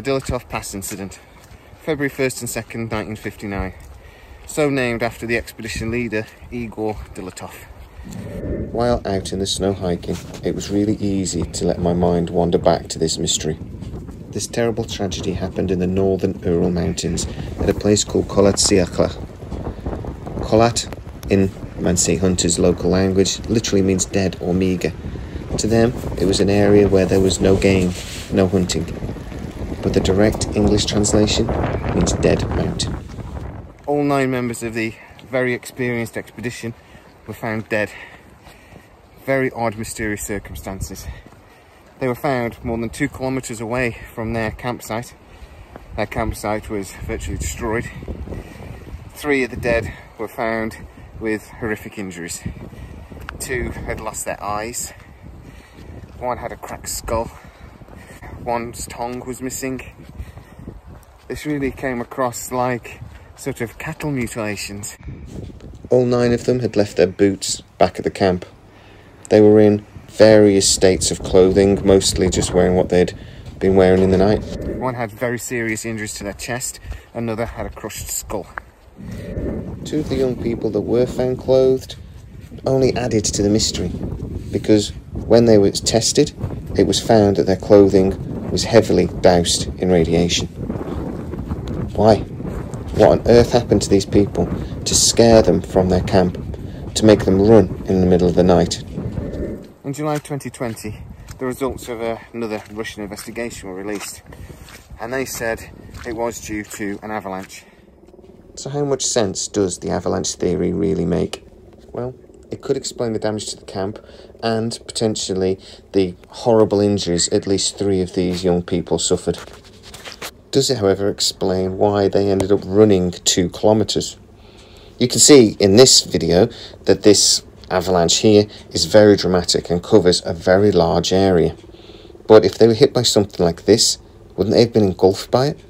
the Dyatlov Pass incident, February 1st and 2nd, 1959. So named after the expedition leader, Igor Dyatlov. While out in the snow hiking, it was really easy to let my mind wander back to this mystery. This terrible tragedy happened in the northern Ural Mountains at a place called Kolat. Kolat, in Mansi Hunter's local language, literally means dead or meagre. To them, it was an area where there was no game, no hunting. But the direct English translation means dead mountain. All 9 members of the very experienced expedition were found dead. Very odd, mysterious circumstances. They were found more than 2 kilometres away from their campsite. Their campsite was virtually destroyed. 3 of the dead were found with horrific injuries. 2 had lost their eyes. 1 had a cracked skull. 1's tongue was missing. This really came across like sort of cattle mutilations. All 9 of them had left their boots back at the camp. They were in various states of clothing, mostly just wearing what they'd been wearing in the night. 1 had very serious injuries to their chest, another had a crushed skull. 2 of the young people that were found clothed only added to the mystery, because when they were tested, it was found that their clothing was heavily doused in radiation. Why? What on earth happened to these people to scare them from their camp, to make them run in the middle of the night? In July 2020, the results of another Russian investigation were released, and they said it was due to an avalanche. So how much sense does the avalanche theory really make? Well, it could explain the damage to the camp and potentially the horrible injuries at least 3 of these young people suffered. Does it, however, explain why they ended up running 2 kilometres? You can see in this video that this avalanche here is very dramatic and covers a very large area. But if they were hit by something like this, wouldn't they have been engulfed by it?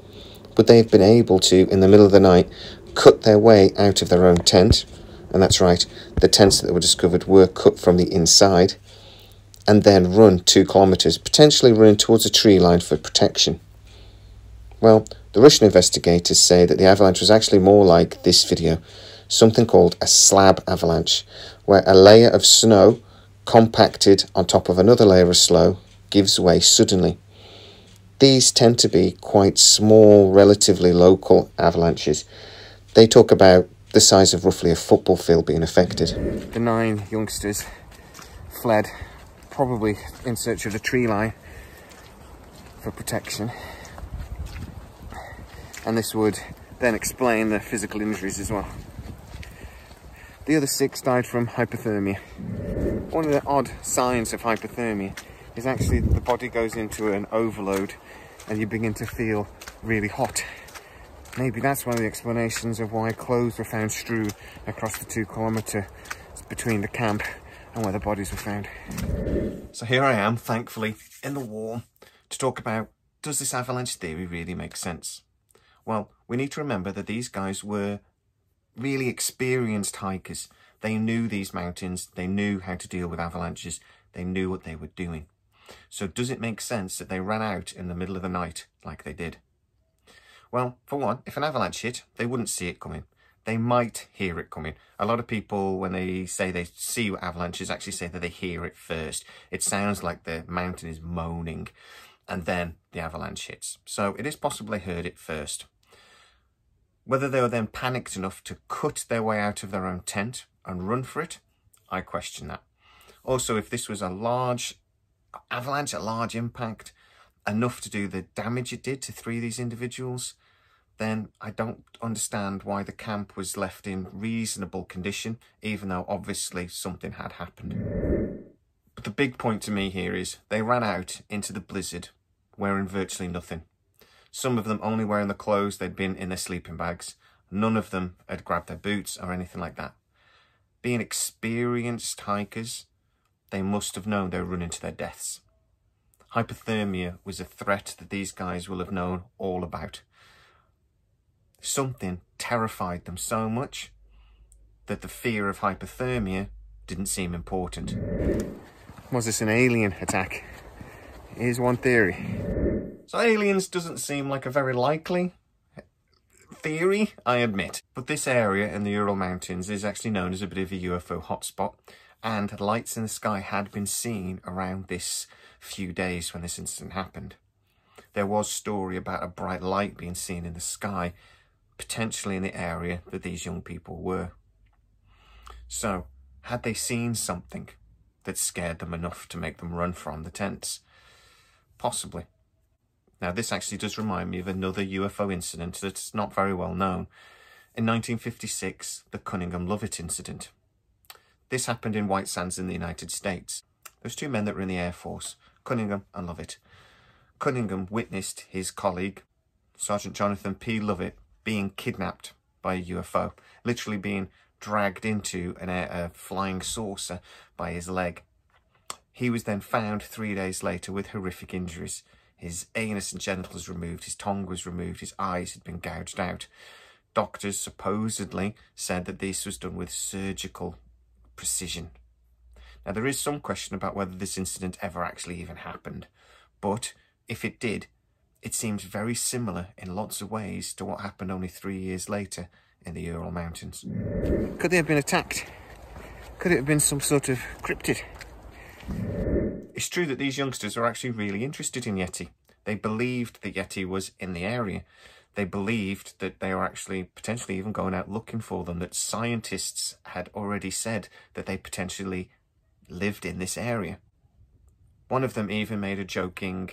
Would they have been able to, in the middle of the night, cut their way out of their own tent? And that's right, the tents that were discovered were cut from the inside, and then run 2 kilometres, potentially running towards a tree line for protection. Well, the Russian investigators say that the avalanche was actually more like this video, something called a slab avalanche, where a layer of snow compacted on top of another layer of snow gives way suddenly. These tend to be quite small, relatively local avalanches. They talk about the size of roughly a football field being affected. The 9 youngsters fled, probably in search of the tree line for protection. And this would then explain the physical injuries as well. The other 6 died from hypothermia. One of the odd signs of hypothermia is actually that the body goes into an overload and you begin to feel really hot. Maybe that's one of the explanations of why clothes were found strewn across the 2 kilometres between the camp and where the bodies were found. So here I am, thankfully, in the warm, to talk about, does this avalanche theory really make sense? Well, we need to remember that these guys were really experienced hikers. They knew these mountains, they knew how to deal with avalanches, they knew what they were doing. So does it make sense that they ran out in the middle of the night like they did? Well, for one, if an avalanche hit, they wouldn't see it coming. They might hear it coming. A lot of people, when they say they see avalanches, actually say that they hear it first. It sounds like the mountain is moaning, and then the avalanche hits. So it is possible they heard it first. Whether they were then panicked enough to cut their way out of their own tent and run for it, I question that. Also, if this was a large avalanche, a large impact, enough to do the damage it did to 3 of these individuals, then I don't understand why the camp was left in reasonable condition, even though obviously something had happened. But the big point to me here is they ran out into the blizzard wearing virtually nothing. Some of them only wearing the clothes they'd been in their sleeping bags. None of them had grabbed their boots or anything like that. Being experienced hikers, they must have known they were running to their deaths. Hypothermia was a threat that these guys will have known all about. Something terrified them so much that the fear of hypothermia didn't seem important. Was this an alien attack? Here's one theory. So aliens doesn't seem like a very likely theory, I admit. But this area in the Ural Mountains is actually known as a bit of a UFO hotspot, and lights in the sky had been seen around this few days when this incident happened. There was story about a bright light being seen in the sky, potentially in the area that these young people were. So, had they seen something that scared them enough to make them run from the tents? Possibly. Now, this actually does remind me of another UFO incident that's not very well known. In 1956, the Cunningham Lovett incident. This happened in White Sands in the United States. There's two men that were in the Air Force, Cunningham and Lovett. Cunningham witnessed his colleague, Sergeant Jonathan P. Lovett, being kidnapped by a UFO, literally being dragged into a flying saucer by his leg. He was then found 3 days later with horrific injuries. His anus and genitals removed, his tongue was removed, his eyes had been gouged out. Doctors supposedly said that this was done with surgical precision. Now, there is some question about whether this incident ever actually even happened, but if it did, it seems very similar in lots of ways to what happened only 3 years later in the Ural Mountains. Could they have been attacked? Could it have been some sort of cryptid? It's true that these youngsters are actually really interested in Yeti. They believed that Yeti was in the area. They believed that they were actually potentially even going out looking for them, that scientists had already said that they potentially lived in this area. One of them even made a joking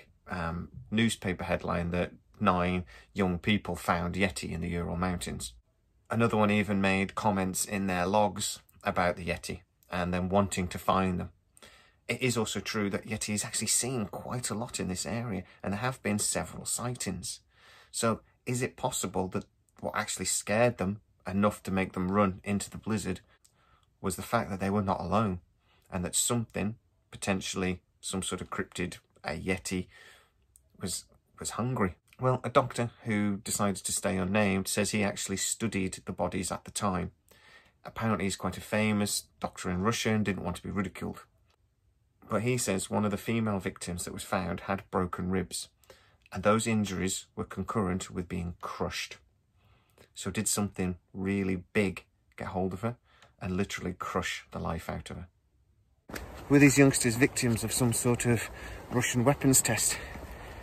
newspaper headline that 9 young people found Yeti in the Ural Mountains. Another one even made comments in their logs about the Yeti and then wanting to find them. It is also true that Yeti is actually seen quite a lot in this area, and there have been several sightings. So is it possible that what actually scared them enough to make them run into the blizzard was the fact that they were not alone, and that something, potentially some sort of cryptid, a Yeti, was hungry? Well, a doctor who decided to stay unnamed says he actually studied the bodies at the time. Apparently he's quite a famous doctor in Russia and didn't want to be ridiculed. But he says one of the female victims that was found had broken ribs, and those injuries were concurrent with being crushed. So did something really big get hold of her and literally crush the life out of her? Were these youngsters victims of some sort of Russian weapons test?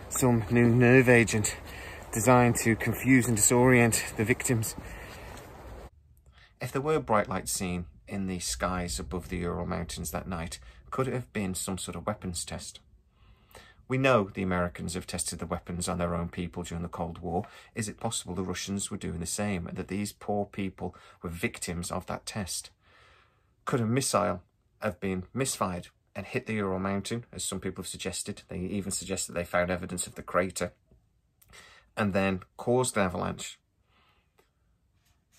Some new nerve agent designed to confuse and disorient the victims? If there were bright lights seen in the skies above the Ural Mountains that night, could it have been some sort of weapons test? We know the Americans have tested the weapons on their own people during the Cold War. Is it possible the Russians were doing the same and that these poor people were victims of that test? Could a missile have been misfired and hit the Ural Mountain, as some people have suggested? They even suggested they found evidence of the crater, and then caused an avalanche.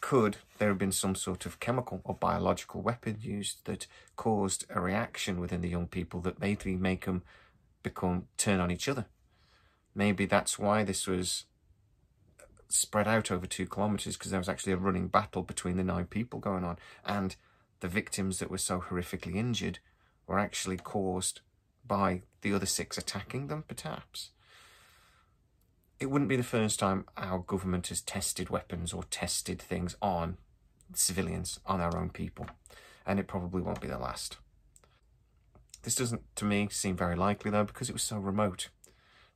Could there have been some sort of chemical or biological weapon used that caused a reaction within the young people that made them make them turn on each other? Maybe that's why this was spread out over 2 kilometres, because there was actually a running battle between the 9 people going on, and the victims that were so horrifically injured were actually caused by the other 6 attacking them, perhaps. It wouldn't be the first time our government has tested weapons or tested things on civilians, on our own people, and it probably won't be the last. This doesn't, to me, seem very likely, though, because it was so remote.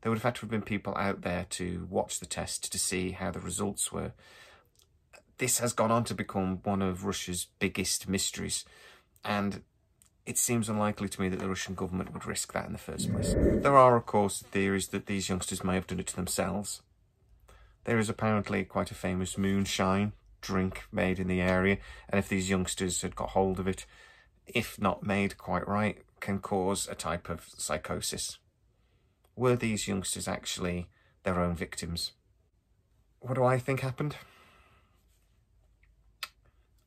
There would have had to have been people out there to watch the test to see how the results were. This has gone on to become one of Russia's biggest mysteries, and it seems unlikely to me that the Russian government would risk that in the first place. There are, of course, theories that these youngsters may have done it to themselves. There is apparently quite a famous moonshine drink made in the area, and if these youngsters had got hold of it, if not made quite right, can cause a type of psychosis. Were these youngsters actually their own victims? What do I think happened?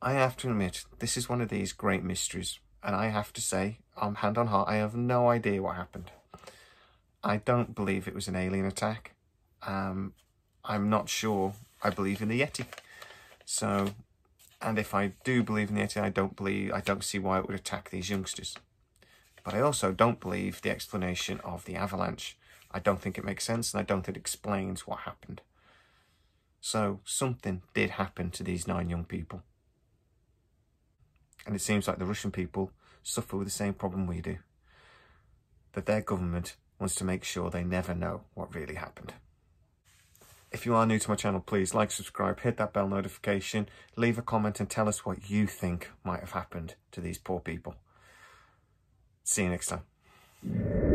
I have to admit, this is one of these great mysteries, and I have to say, hand on heart, I have no idea what happened. I don't believe it was an alien attack. I'm not sure I believe in the Yeti. So, and if I do believe in the Yeti, I don't see why it would attack these youngsters. But I also don't believe the explanation of the avalanche. I don't think it makes sense, and I don't think it explains what happened. So something did happen to these 9 young people. And it seems like the Russian people suffer with the same problem we do, that their government wants to make sure they never know what really happened. If you are new to my channel, please like, subscribe, hit that bell notification, leave a comment and tell us what you think might have happened to these poor people. See you next time.